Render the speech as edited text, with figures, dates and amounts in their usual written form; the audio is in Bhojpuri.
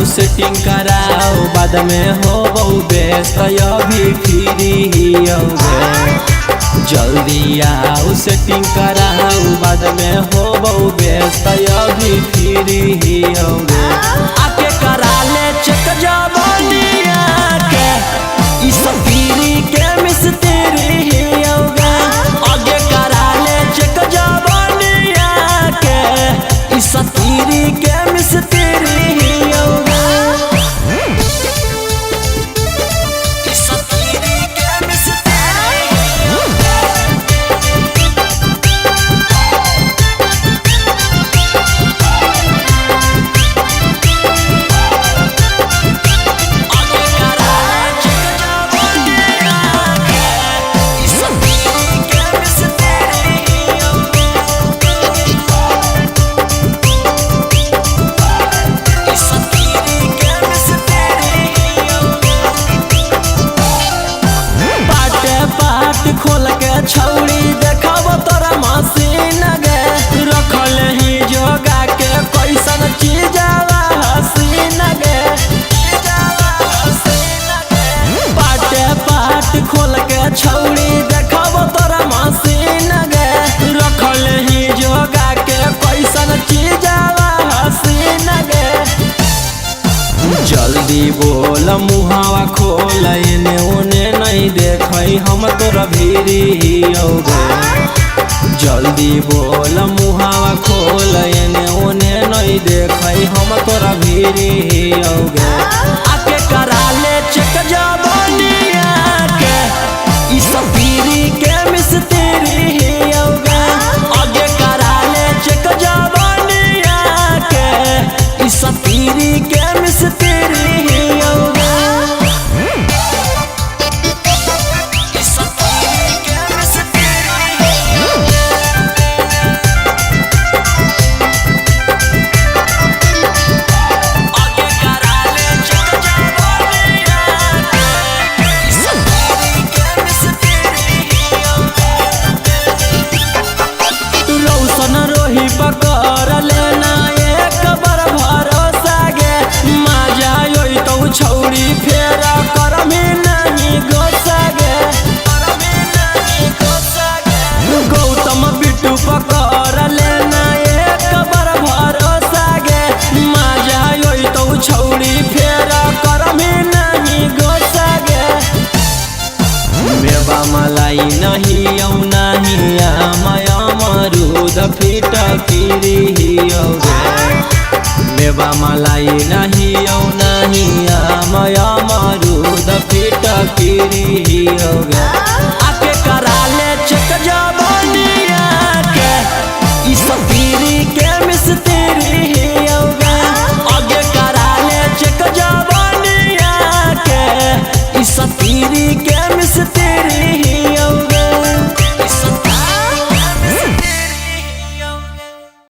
सेटिंग कराओ बाद में हो बेस्ट अभी फ्री होगे। जल्दी आओ सेटिंग कराओ बाद में हो बेस्ट अभी फ्री होगे। आके करा ले चेक जवानिया के इस फ्री के मिस्त्री होगा। आगे करा ले चेक जवानिया के इस फ्री के मिस्त्री होगा। खोल के छौड़ी देखाब तोरा मशीन गे। रखल ही जोगा के कैसन चीज हसीन गे। पाटे पाट खोल के छौड़ी देखाब तोरा मशीन गे। रखल ही जोगा के कैसन चीज हसीन गे। जल्दी बोल मुहावा खोल एने ओने नहीं देखई हम तोरा भीरी होगे। जल्दी बोल मुहावा खोल एने ओने नहीं देखई हम तोरा भीरी होगे। आके करा ले चेक जवानिया के इस फ्री के मिस्त्री होगा। आगे करा ले चेक जवानिया के इस फ्री के मिस्त्री होगा। पकड़ लेना एक बार भरोसा गे। मजा आई तो छौड़ी फेरा करमी नहीं गोसा गे। गौतम बिट्टू पकड़ लेना एक बार भरोसा गे। मजा आई तो छौड़ी फेरा करमी नहीं गोसा गे। मेवा मलाई नहीं औ नहीं आमया अमरूद फिटकिरी होगे। मेवा मलाई नहीं औ नहीं आमया अमरूद फिटकिरी होगे। आके करा ले चेक जवानिया के इस फ्री के मिस्त्री होगा। आगे करा ले चेक जवानिया के इस फ्री के मिस्त्री